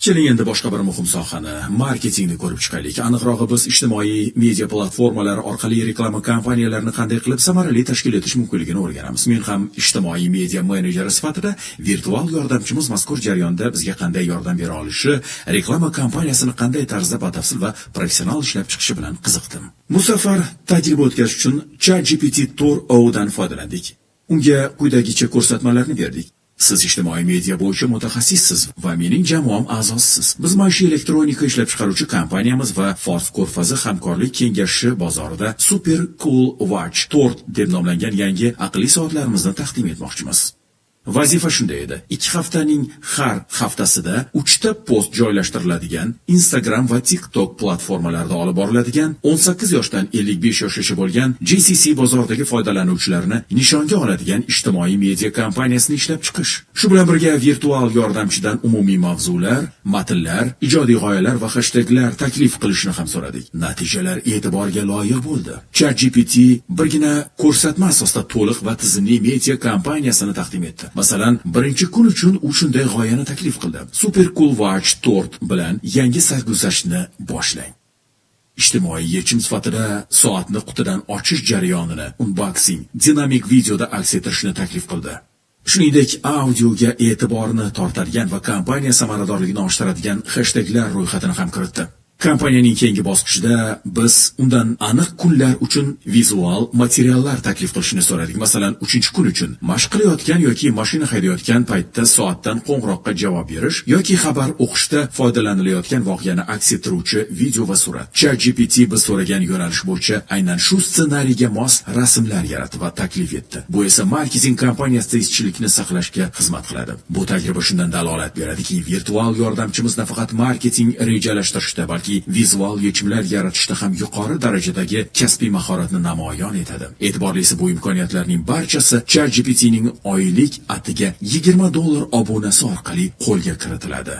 Keling endi boshqa bir muhim sohani, marketingni ko'rib chiqaylik. Aniqrog'i biz ijtimoiy media platformalari orqali reklama kompaniyalarini qanday qilib samarali tashkil etish mumkinligini o'rganamiz. Men ham ijtimoiy media menejeri sifatida virtual yordamchimiz mazkur jarayonda bizga qanday yordam bera olishi, reklama kompaniyasini qanday tarzda batafsil va professional ishlab chiqishi bilan qiziqdim. Bu safar tajriba o'tkazish uchun ChatGPT Tour dan foydalandik. Unga quyidagicha ko'rsatmalarni berdik. Siz ijtimoiy media bo'yicha mutaxassissiz va mening jamoam a'zosisiz. Biz maishiy elektronika ishlab chiqaruvchi kompaniyamiz va Fors ko'rfazi hamkorlik kengashi bozorida Super Cool Watch Tour deb nomlangan yangi aqlli soatlarimizni taqdim etmoqchimiz. Vazifa shunday edi. 2 haftaning har haftasida 3 ta post joylashtiriladigan Instagram va TikTok platformalarida olib boriladigan 18 yoshdan 55 yoshgacha bo'lgan GCC bozoridagi foydalanuvchilarni nishonga oladigan ijtimoiy media kompaniyasini ishlab chiqish. Shu bilan birga virtual yordamchidan umumiy mavzular, matnlar, ijodiy g'oyalar va hashtaglar taklif qilishni ham so'radik. Natijalar e'tiborga loyiq bo'ldi. ChatGPT birgina ko'rsatma asosida to'liq va tizimli media kompaniyasini taqdim etdi. Masalan, birinchi kun uchun u shunday g'oyani taklif qildi. Super Cool Watch Tour bilan yangi sarguzashtni boshlang. Ijtimoiy yechim sifatida soatni qutidan ochish jarayonini unboxing, dinamik videoda aks ettirishni taklif qildi. Shuningdek, audioga e'tiborni tortadigan va kompaniya samaradorligini oshiradigan hashtaglar ro'yxatini ham kiritdi. Kompaniyaning keyingi bosqichida biz undan aniq kunlar uchun vizual materiallar taklif qilishni so'radik. Masalan, 3-kun uchun mashq qilayotgan yoki mashina haydayotgan paytda soatdan qo'ng'iroqqa javob berish yoki xabar o'qishda foydalanilayotgan voqeani aks ettiruvchi video va surat. ChatGPT biz so'ragan yo'nalish bo'yicha aynan shu ssenariyga mos rasmlar yaratdi va taklif etdi. Bu esa marketing kompaniyasida izchillikni saqlashga xizmat qiladi. Bu tajriba shundan dalolat beradiki, virtual yordamchimiz nafaqat marketing rejalashtirishda, balki vizual yechimlar yaratishda ham yuqori darajadagi kasbiy mahoratni namoyon etadi. E'tiborlisi, bu imkoniyatlarning barchasi ChatGPTning oylik atiga $20 obunasi orqali qo'lga kiritiladi.